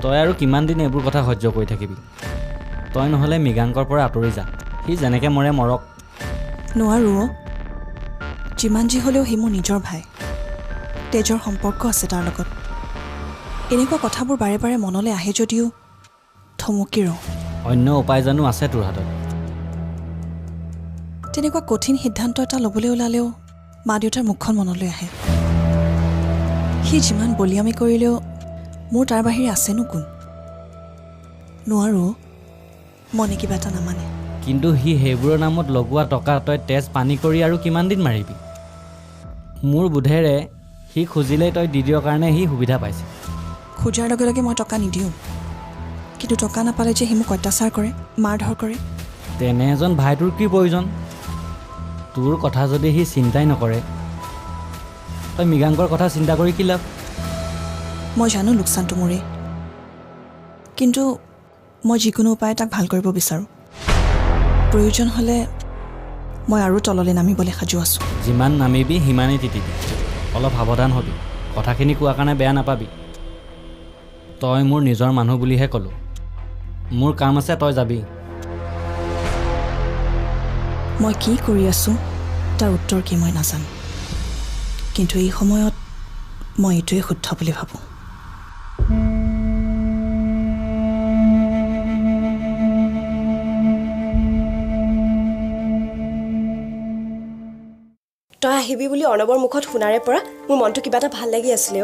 তই আৰু কিমান দিন এইবোৰ কথা সহ্য কৰি থাকিবি তই নহ'লে মৃগাংকৰ পৰা আঁতৰি যা সি যেনেকৈ মৰে মৰক নোৱাৰোঁ যিমান যি হ'লেও সি মোৰ নিজৰ ভাই তেজৰ সম্পৰ্ক আছে তাৰ লগত এনেকুৱা কথাবোৰ বাৰে বাৰে মনলৈ আহে যদিও থমকি ৰওঁ অন্য উপায় জানো আছে তোৰ হাতত তেনেকুৱা কঠিন সিদ্ধান্ত এটা ল'বলৈ ওলালেও মা দেউতাৰ মুখখন মনলৈ আহে সি যিমান বলিয়ামি কৰিলেও মোৰ তাৰ বাহিৰে আছেনো কোন নোৱাৰোঁ মনে কিবা এটা নামানে কিন্তু সি সেইবোৰৰ নামত লগোৱা টকা তই তেজ পানী কৰি আৰু কিমান দিন মাৰিবি মোৰ বোধেৰে সি খুজিলেই তই দি দিয়ৰ কাৰণে সি সুবিধা পাইছে খোজাৰ লগে লগে মই টকা নিদিওঁ কিন্তু টকা নাপালে যে সি মোক অত্যাচাৰ কৰে মাৰ ধৰ কৰে তেনে এজন ভাইটোৰ কি প্ৰয়োজন তোৰ কথা যদি সি চিন্তাই নকৰে তই মৃগাংকৰ কথা চিন্তা কৰি কি লাভ মই জানো লোকচানটো মোৰেই কিন্তু মই যিকোনো উপায়ে তাক ভাল কৰিব বিচাৰোঁ প্ৰয়োজন হ'লে মই আৰু তললৈ নামিবলৈ সাজু আছোঁ যিমান নামিবি সিমানেই তিতিবি অলপ সাৱধান হবি কথাখিনি কোৱাৰ কাৰণে বেয়া নাপাবি তই মোৰ নিজৰ মানুহ বুলিহে ক'লোঁ মোৰ কাম আছে তই যাবি মই কি কৰি আছোঁ তাৰ উত্তৰ কি মই নাজানো কিন্তু এই সময়ত মই এইটোৱে শুদ্ধ বুলি ভাবোঁ তই আহিবি বুলি অৰ্ণৱৰ মুখত শুনাৰে পৰা মোৰ মনটো কিবা এটা ভাল লাগি আছিলে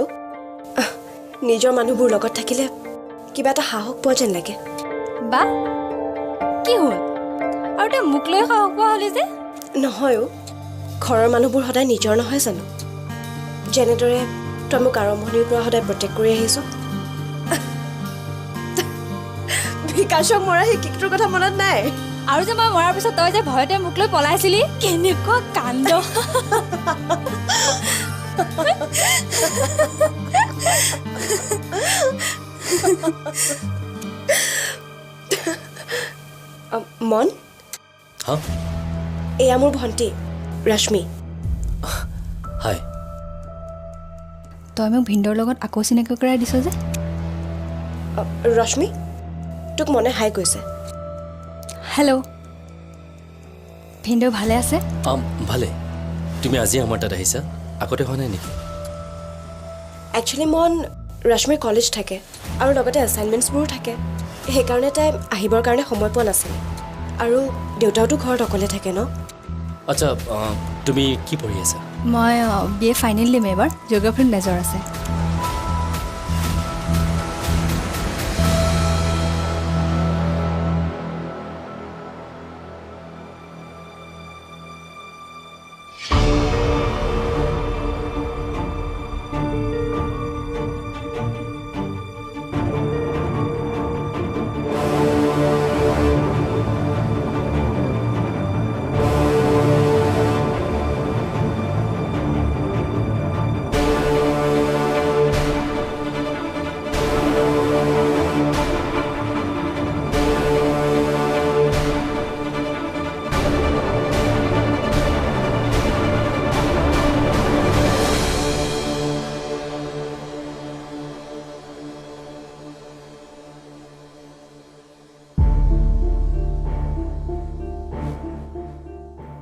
নিজৰ মানুহবোৰ লগত থাকিলে কিবা এটা সাহস পোৱা যেন লাগে বা কি হ'ল আৰু তই মোক লৈ সাহস পোৱা হ'লি যে নহয় ঘৰৰ মানুহবোৰ সদায় নিজৰ নহয় জানো যেনেদৰে তই মোক আৰম্ভণিৰ পৰা সদায় প্ৰটেক্ট কৰি আহিছ বিকাশক মৰা সেই কিকটোৰ কথা মনত নাই আৰু যে মই মৰাৰ পিছত তই যে ভয়তে মোক লৈ পলাইছিলি কেনেকুৱা কাণ্ড মন এয়া মোৰ ভণ্টি ৰশ্মি হাই তই মোক ভিন্দৰ লগত আকৌ চিনাকি কৰাই দিছ যে ৰশ্মি তোক মনে হাই কৈছে হেল্ল' ভিন্দৰ ভালে আছে ভালে তুমি আজি আমাৰ তাত আহিছা আগতে হোৱা নাই নেকি একচুৱেলি মন ৰশ্মিৰ কলেজ থাকে আৰু লগতে এছাইনমেণ্টছবোৰো থাকে সেইকাৰণে তাই আহিবৰ কাৰণে সময় পোৱা নাছিল আৰু দেউতাওতো ঘৰত অকলে থাকে ন আচ্ছা তুমি কি পঢ়ি আছা মই বি এ ফাইনেল দিম এবাৰ জিঅ'গ্ৰাফীত মেজৰ আছে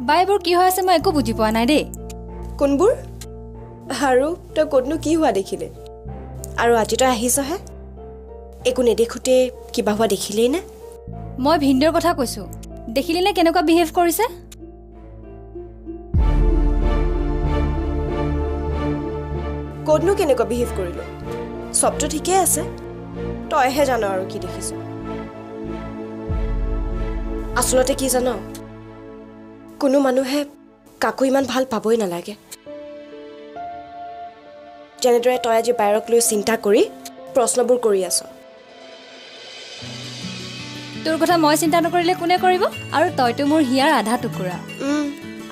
বা এইবোৰ কি হৈ আছে মই একো বুজি পোৱা নাই দেই কোনবোৰ আৰু তই ক'তনো কি হোৱা দেখিলে আৰু আজি তই আহিছহে একো নেদেখোঁতে কিবা হোৱা দেখিলেই নে মই ভিন্দৰ কথা কৈছোঁ দেখিলি নে কেনেকুৱা বিহেভ কৰিছে ক'তনো কেনেকুৱা বিহেভ কৰিলোঁ চবটো ঠিকেই আছে তইহে জান আৰু কি দেখিছ আচলতে কি জান কোনো মানুহে কাকো ইমান ভাল পাবই নালাগে যেনেদৰে তই আজি বায়ৰক লৈ চিন্তা কৰি প্ৰশ্নবোৰ কৰি আছ তোৰ কথা মই চিন্তা নকৰিলে কোনে কৰিব আৰু তইতো মোৰ হিয়াৰ আধা টুকুৰা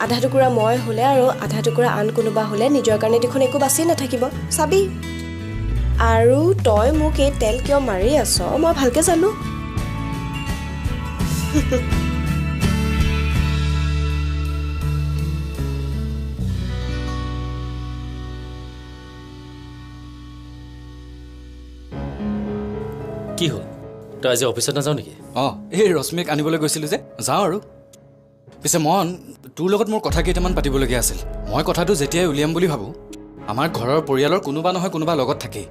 আধা টুকুৰা মই হ'লে আৰু আধা টুকুৰা আন কোনোবা হ'লে নিজৰ কাৰণে দেখোন একো বাচি নাথাকিব চাবি আৰু তই মোক এই তেল কিয় মাৰি আছ মই ভালকৈ জানো কি হ'ল তই আজি অফিচত নাযাওঁ নেকি অঁ এই ৰশ্মিক আনিবলৈ গৈছিলোঁ যে যাওঁ আৰু পিছে মন তোৰ লগত মোৰ কথা কেইটামান পাতিবলগীয়া আছিল মই কথাটো যেতিয়াই উলিয়াম বুলি ভাবোঁ আমাৰ ঘৰৰ পৰিয়ালৰ কোনোবা নহয় কোনোবা লগত থাকেই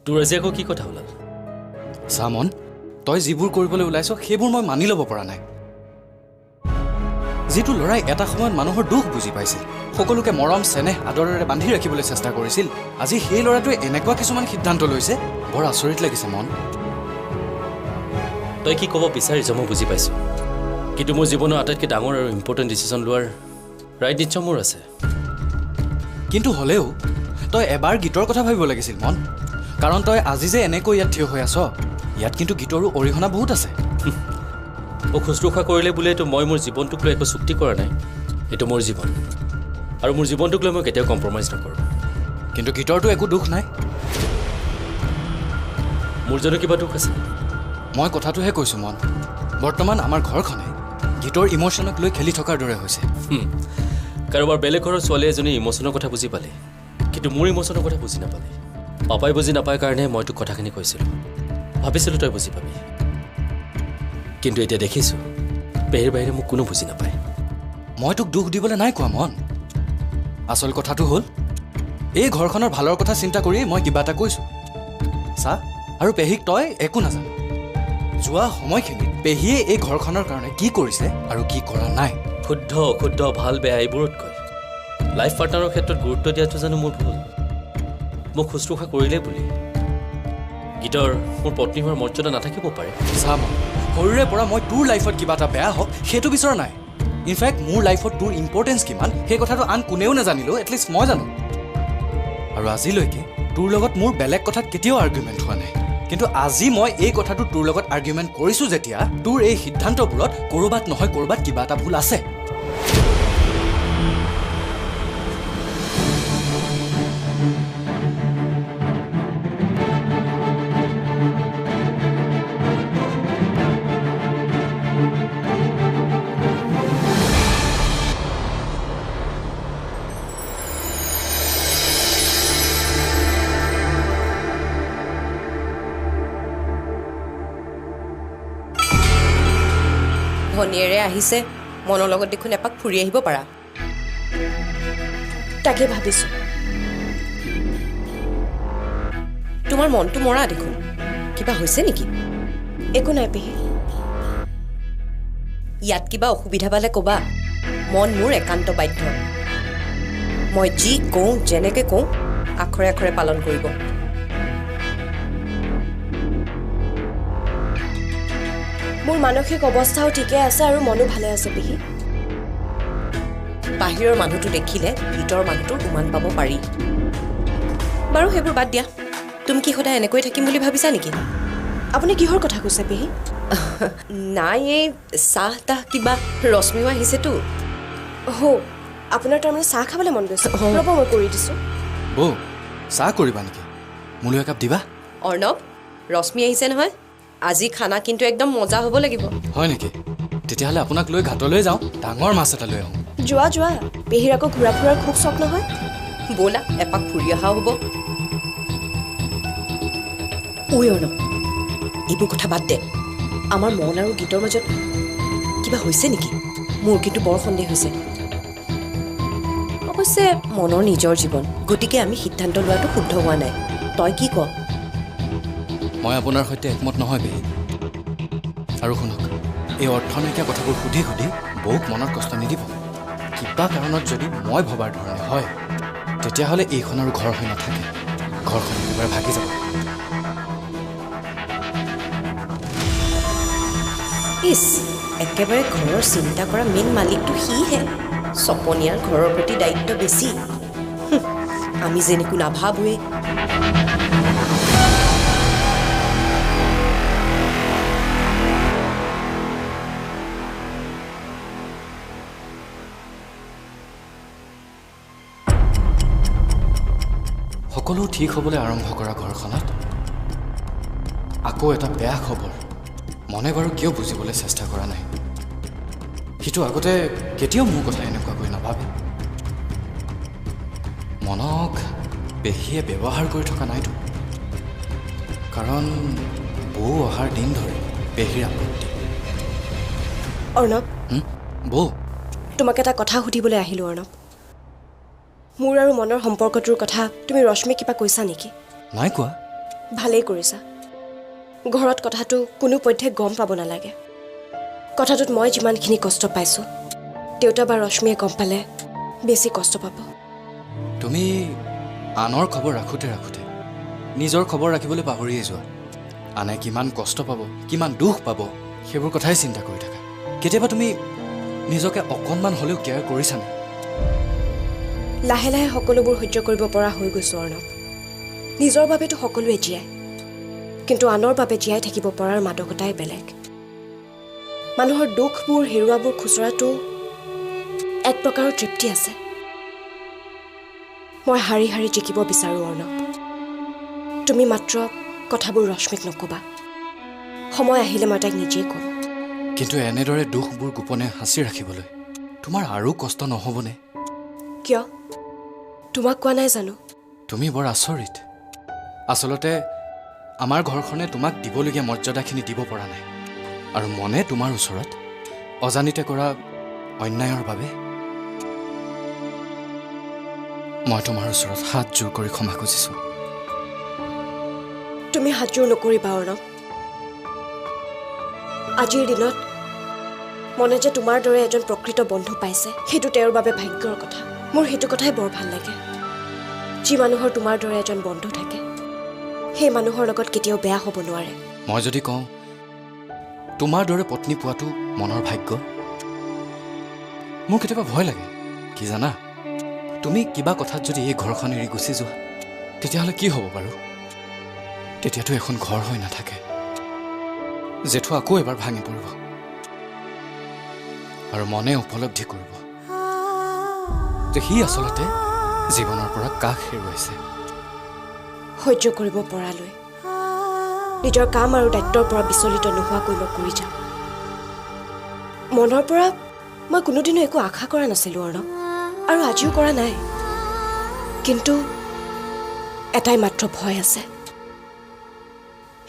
তোৰ আজি আকৌ কি কথা ওলাল চা মন তই যিবোৰ কৰিবলৈ ওলাইছ সেইবোৰ মই মানি ল'ব পৰা নাই যিটো ল'ৰাই এটা সময়ত মানুহৰ দুখ বুজি পাইছিল সকলোকে মৰম চেনেহ আদৰেৰে বান্ধি ৰাখিবলৈ চেষ্টা কৰিছিল আজি সেই ল'ৰাটোৱে এনেকুৱা কিছুমান সিদ্ধান্ত লৈছে বৰ আচৰিত লাগিছে মন তই কি ক'ব বিচাৰিছ মই বুজি পাইছোঁ কিন্তু মোৰ জীৱনৰ আটাইতকৈ ডাঙৰ আৰু ইম্পৰ্টেণ্ট ডিচিশ্যন লোৱাৰ ৰাইট নিশ্চয় মোৰ আছে কিন্তু হ'লেও তই এবাৰ গীতৰ কথা ভাবিব লাগিছিল মন কাৰণ তই আজি যে এনেকৈ ইয়াত থিয় হৈ আছ ইয়াত কিন্তু গীতৰো অৰিহণা বহুত আছে মোক শুশ্ৰূষা কৰিলে বোলেতো মই মোৰ জীৱনটোক লৈ একো চুক্তি কৰা নাই এইটো মোৰ জীৱন আৰু মোৰ জীৱনটোক লৈ মই কেতিয়াও কম্প্ৰমাইজ নকৰোঁ কিন্তু গীতৰতো একো দুখ নাই মোৰ জানো কিবা দুখ আছে মই কথাটোহে কৈছোঁ মন বৰ্তমান আমাৰ ঘৰখনে গীতৰ ইম'শ্যনক লৈ খেলি থকাৰ দৰে হৈছে কাৰোবাৰ বেলেগ ঘৰৰ ছোৱালী এজনী ইম'শ্যনৰ কথা বুজি পালে কিন্তু মোৰ ইম'শ্যনৰ কথা বুজি নাপালে পাপাই বুজি নাপায় কাৰণে মই তোক কথাখিনি কৈছিলোঁ ভাবিছিলোঁ তই বুজি পাবি কিন্তু এতিয়া দেখিছোঁ পেহীৰ বাহিৰে মোক কোনো বুজি নাপায় মই তোক দুখ দিবলৈ নাই কোৱা মন আচল কথাটো হ'ল এই ঘৰখনৰ ভালৰ কথা চিন্তা কৰিয়েই মই কিবা এটা কৈছোঁ চা আৰু পেহীক তই একো নাজান যোৱা সময়খিনিত পেহীয়ে এই ঘৰখনৰ কাৰণে কি কৰিছে আৰু কি কৰা নাই শুদ্ধ অশুদ্ধ ভাল বেয়া এইবোৰতকৈ লাইফ পাৰ্টনাৰৰ ক্ষেত্ৰত গুৰুত্ব দিয়াটো জানো মোৰ ভুল মোক শুশ্ৰূষা কৰিলে বুলি গীতৰ মোৰ পত্নী হোৱাৰ মৰ্যাদা নাথাকিব পাৰে চা মন সৰুৰে পৰা মই তোৰ লাইফত কিবা এটা বেয়া হওক সেইটো বিচৰা নাই ইনফেক্ট মোৰ লাইফত তোৰ ইম্পৰ্টেঞ্চ কিমান সেই কথাটো আন কোনেও নাজানিলেও এটলিষ্ট মই জানো আৰু আজিলৈকে তোৰ লগত মোৰ বেলেগ কথাত কেতিয়াও আৰ্গুমেণ্ট হোৱা নাই কিন্তু আজি মই এই কথাটো তোৰ লগত আৰ্গুমেণ্ট কৰিছোঁ যেতিয়া তোৰ এই সিদ্ধান্তবোৰত ক'ৰবাত নহয় ক'ৰবাত কিবা এটা ভুল আছে ভনীয়েৰে আহিছে মনৰ লগত দেখোন এপাক ফুৰি আহিব পাৰা তাকে ভাবিছোঁ তোমাৰ মনটো মৰা দেখোন কিবা হৈছে নেকি একো নাই পেহী ইয়াত কিবা অসুবিধা পালে ক'বা মন মোৰ একান্ত বাধ্য মই যি কওঁ যেনেকৈ কওঁ আখৰে আখৰে পালন কৰিব মোৰ মানসিক অৱস্থাও ঠিকে আছে আৰু মনো ভালে আছে পেহী বাহিৰৰ মানুহটো দেখিলে ভিতৰৰ মানুহটোৰ উমান পাব পাৰি বাৰু সেইবোৰ বাদ দিয়া তুমি কি সদায় এনেকৈ থাকিম বুলি ভাবিছা নেকি আপুনি কিহৰ কথা কৈছে পেহী নাই এই চাহ তাহ কিবা ৰশ্মিও আহিছেতো হৌ আপোনাৰ তাৰমানে চাহ খাবলৈ মন গৈছে ৰ'ব মই কৰি দিছোঁ বৌ চাহ কৰিবা নেকি মোলৈ একাপ দিবা অৰ্ণৱ ৰশ্মি আহিছে নহয় আজি খানা কিন্তু একদম মজা হ'ব লাগিব হয় নেকি তেতিয়াহ'লে আপোনাক লৈ ঘাটলৈ যাওঁ ডাঙৰ মাছ এটা লৈ আহোঁ যোৱা যোৱা পেহীৰ আকৌ ঘূৰা ফুৰাৰ খুব চখ নহয় ব'লা এপাক ফুৰি অহাও হ'ব ঐ অৰ্ণৱ এইবোৰ কথা বাদ দে আমাৰ মন আৰু গীতৰ মাজত কিবা হৈছে নেকি মোৰ কিন্তু বৰ সন্দেহ হৈছে অৱশ্যে মনৰ নিজৰ জীৱন গতিকে আমি সিদ্ধান্ত লোৱাটো শুদ্ধ হোৱা নাই তই কি ক মই আপোনাৰ সৈতে একমত নহয় পেহী আৰু শুনক এই অৰ্থ নাইকিয়া কথাবোৰ সুধি সুধি বৌক মনত কষ্ট নিদিব কিবা কাৰণত যদি মই ভবাৰ ধৰণে হয় তেতিয়াহ'লে এইখন আৰু ঘৰ হৈ নাথাকে ঘৰখন একেবাৰে ভাগি যাব ইছ একেবাৰে ঘৰৰ চিন্তা কৰা মেইন মালিকটো সিহে চপনীয়াৰ ঘৰৰ প্ৰতি দায়িত্ব বেছি আমি যেনেকৈ নাভাবোৱে সকলো ঠিক হ'বলৈ আৰম্ভ কৰা ঘৰখনত আকৌ এটা বেয়া খবৰ মনে বাৰু কিয় বুজিবলৈ চেষ্টা কৰা নাই সিটো আগতে কেতিয়াও মোৰ কথা এনেকুৱাকৈ নাভাবে মনক পেহীয়ে ব্যৱহাৰ কৰি থকা নাইতো কাৰণ বৌ অহাৰ দিন ধৰি পেহীৰ আপত্তি। অৰ্ণৱ, বৌ তোমাক এটা কথা সুধিবলৈ আহিলোঁ অৰ্ণৱ। মোৰ আৰু মনৰ সম্পৰ্কটোৰ কথা তুমি ৰশ্মিক কিবা কৈছা নেকি? নাই কোৱা। ভালেই কৰিছা। ঘৰত কথাটো কোনোপধ্যে গম পাব নালাগে। কথাটোত মই যিমানখিনি কষ্ট পাইছোঁ, দেউতা বা ৰশ্মিয়ে গম পালে বেছি কষ্ট পাব। তুমি আনৰ খবৰ ৰাখোঁতে ৰাখোঁতে নিজৰ খবৰ ৰাখিবলৈ পাহৰিয়ে যোৱা। আনে কিমান কষ্ট পাব, কিমান দুখ পাব, সেইবোৰ কথাই চিন্তা কৰি থাকা। কেতিয়াবা তুমি নিজকে অকণমান হ'লেও কেয়াৰ কৰিছানে? লাহে লাহে সকলোবোৰ সহ্য কৰিব পৰা হৈ গৈছোঁ অৰ্ণৱ। নিজৰ বাবেতো সকলোৱে জীয়াই, কিন্তু আনৰ বাবে জীয়াই থাকিব পৰাৰ মাদকতাই বেলেগ। মানুহৰ দুখবোৰ হেৰুৱাবোৰ খুচৰাটো এক প্ৰকাৰৰ তৃপ্তি আছে। মই শাৰী শাৰী জিকিব বিচাৰোঁ অৰ্ণৱ। তুমি মাত্ৰ কথাবোৰ ৰশ্মিক নক'বা। সময় আহিলে মই তাইক নিজেই ক'ম। কিন্তু এনেদৰে দুখবোৰ গোপনে সাঁচি ৰাখিবলৈ তোমাৰ আৰু কষ্ট নহ'বনে? কিয়? তোমাক কোৱা নাই জানো? তুমি বৰ আচৰিত। আচলতে আমাৰ ঘৰখনে তোমাক দিবলগীয়া মৰ্যাদাখিনি দিব পৰা নাই, আৰু মনে তোমাৰ ওচৰত অজানিতে কৰা অন্যায়ৰ বাবে মই তোমাৰ ওচৰত হাত জোৰ কৰি ক্ষমা খুজিছোঁ। তুমি হাত জোৰ নকৰিবা অৰ্ণৱ। আজিৰ দিনত মনে যে তোমাৰ দৰে এজন প্ৰকৃত বন্ধু পাইছে, সেইটো তেওঁৰ বাবে ভাগ্যৰ কথা। মোৰ সেইটো কথাই বৰ ভাল লাগে। যি মানুহৰ তোমাৰ দৰে এজন বন্ধু থাকে, সেই মানুহৰ লগত কেতিয়াও বেয়া হ'ব নোৱাৰে। মই যদি কওঁ তোমাৰ দৰে পত্নী পোৱাটো মনৰ ভাগ্য, মোৰ কেতিয়াবা ভয় লাগে। কি জানা, তুমি কিবা কথাত যদি এই ঘৰখন এৰি গুচি যোৱা, তেতিয়াহ'লে কি হ'ব বাৰু? তেতিয়াতো এখন ঘৰ হৈ নাথাকে। জেঠু আকৌ এবাৰ ভাঙি পৰিব, আৰু মনে উপলব্ধি কৰিব যে সি আচলতে জীৱনৰ পৰা কাষ হেৰুৱাইছে। সহ্য কৰিব পৰালৈ নিজৰ কাম আৰু দায়িত্বৰ পৰা বিচলিত নোহোৱাকৈ মই কৰি যাম। মনৰ পৰা মই কোনোদিনো একো আশা কৰা নাছিলোঁ অৰ্ণৱ, আৰু আজিও কৰা নাই। কিন্তু এটাই মাত্ৰ ভয় আছে,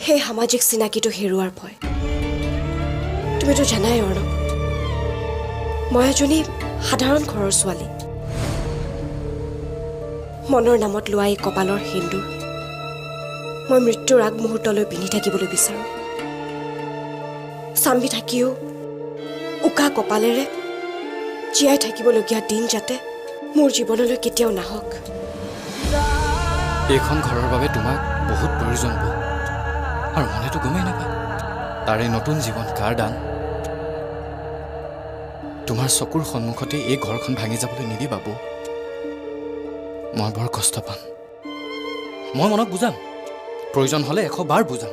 সেই সামাজিক চিনাকিটো হেৰুৱাৰ ভয়। তুমিতো জানাই অৰ্ণৱ, মই এজনী সাধাৰণ ঘৰৰ ছোৱালী। মনৰ নামত লোৱা এই কপালৰ সেন্দুৰ মই মৃত্যুৰ আগমুহূৰ্তলৈ পিন্ধি থাকিবলৈ বিচাৰোঁ। চাম্বি থাকিও উকা কপালেৰে জীয়াই থাকিবলগীয়া দিন যাতে মোৰ জীৱনলৈ কেতিয়াও নাহক। এইখন ঘৰৰ বাবে তোমাক বহুত প্ৰয়োজন বৌ, আৰু মনেতো গমেই নাপায় তাৰে নতুন জীৱন কাৰ দান। তোমাৰ চকুৰ সন্মুখতে এই ঘৰখন ভাঙি যাবলৈ নিদিবা বৌ। মই বৰ কষ্ট পাম। মই মনক বুজাম, প্ৰয়োজন হ'লে 100 বাৰ বুজাম,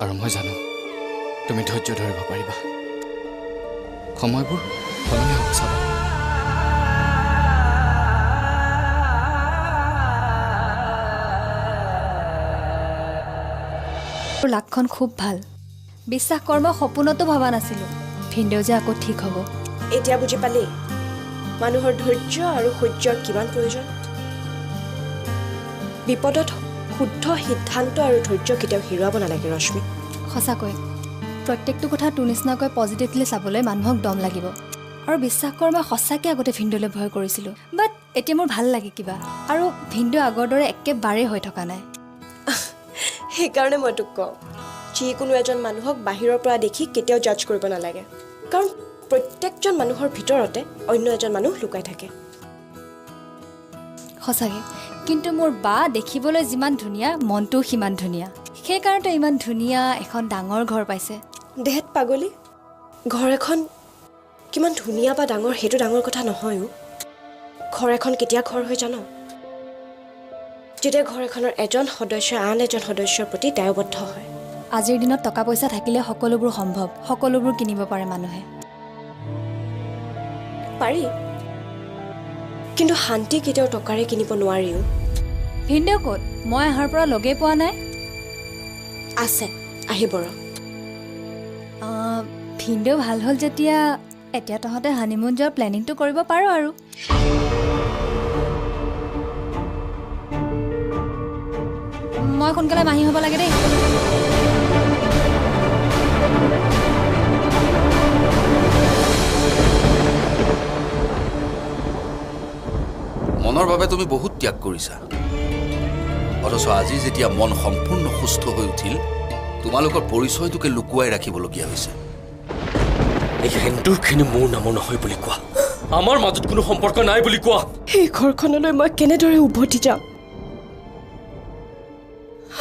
আৰু মই জানো তুমি ধৈৰ্য ধৰিব পাৰিবা। সময়বোৰ সলনি হ'ব চাবা। লাকখন খুব ভাল। বিশ্বাস কৰ, মই সপোনতো ভবা নাছিলোঁ ভিনদেউ যে আকৌ ঠিক হ'ব। এতিয়া বুজি পালি মানুহৰ ধৈৰ্য আৰু সহ্যৰ কিমান প্ৰয়োজন। বিপদত শুদ্ধ সিদ্ধান্ত আৰু ধৈৰ্য কেতিয়াও হেৰুৱাব নালাগে ৰশ্মি। সঁচাকৈ প্ৰত্যেকটো কথা তোৰ নিচিনাকৈ পজিটিভলি চাবলৈ মানুহক দম লাগিব। আৰু বিশ্বাস কৰ, মই সঁচাকৈ আগতে ভিনদেউলৈ ভয় কৰিছিলোঁ, বাট এতিয়া মোৰ ভাল লাগে কিবা। আৰু ভিনদেউ আগৰ দৰে একেবাৰেই হৈ থকা নাই। সেইকাৰণে মই তোক কওঁ, যিকোনো এজন মানুহক বাহিৰৰ পৰা দেখি কেতিয়াও জাজ কৰিব নালাগে, কাৰণ প্ৰত্যেকজন মানুহৰ ভিতৰতে অন্য এজন মানুহ লুকাই থাকে। সঁচাকৈ, কিন্তু মোৰ বা দেখিবলৈ যিমান ধুনীয়া, মনটোও সিমান ধুনীয়া। সেইকাৰণেতো ইমান ধুনীয়া এখন ডাঙৰ ঘৰ পাইছে। দেহেত পাগলী, ঘৰ এখন কিমান ধুনীয়া বা ডাঙৰ সেইটো ডাঙৰ কথা নহয়ও। ঘৰ এখন কেতিয়া ঘৰ হৈ জান? যেতিয়া ঘৰ এখনৰ এজন সদস্যই আন এজন সদস্যৰ প্ৰতি দায়বদ্ধ হয়। আজিৰ দিনত টকা পইচা থাকিলে সকলোবোৰ সম্ভৱ, সকলোবোৰ কিনিব পাৰে মানুহে। পাৰি, কিন্তু শান্তি কেতিয়াও টকাৰে কিনিব নোৱাৰিও। ভিনদেউ ক'ত? মই অহাৰ পৰা লগেই পোৱা নাই। আছে, আহিব ৰ। ভিনদেউ ভাল হ'ল যেতিয়া এতিয়া তহঁতে হানিমুন যোৱাৰ প্লেনিংটো কৰিব পাৰ। আৰু মই সোনকালে মাহী হ'ব লাগে দেই। মনৰ বাবে তুমি বহুত ত্যাগ কৰিছা অথচ আজি যেতিয়া মন সম্পূৰ্ণ সুস্থ হৈ উঠিল তোমালোকৰ পৰিচয়টোকে লুকুৱাই ৰাখিবলগীয়া হৈছে এই সেন্দুৰখিনি মোৰ নামৰ নহয় বুলি কোৱা আমাৰ মাজত কোনো সম্পৰ্ক নাই বুলি কোৱা সেই ঘৰখনলৈ মই কেনেদৰে উভতি যাম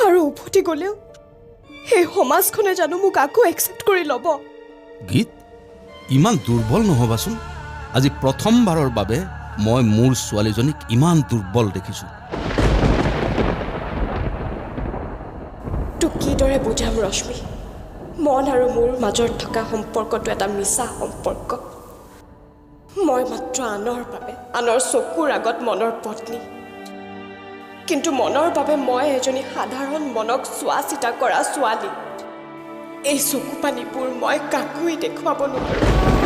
আৰু উভতি গ'লেও সেই সমাজখনে জানো মোক আকৌ একচেপ্ট কৰি ল'ব গীত ইমান দুৰ্বল নহবাচোন আজি প্ৰথমবাৰৰ বাবে মই মোৰ ছোৱালীজনীক ইমান দুৰ্বল দেখিছোঁ তোক কিদৰে বুজাম ৰশ্মি মন আৰু মোৰ মাজত থকা সম্পৰ্কটো এটা মিছা সম্পৰ্ক মই মাত্ৰ আনৰ বাবে আনৰ চকুৰ আগত মনৰ পত্নী কিন্তু মনৰ বাবে মই এজনী সাধাৰণ মনক চোৱা চিতা কৰা ছোৱালী এই চকু পানীবোৰ মই কাকোই দেখুৱাব নোৱাৰোঁ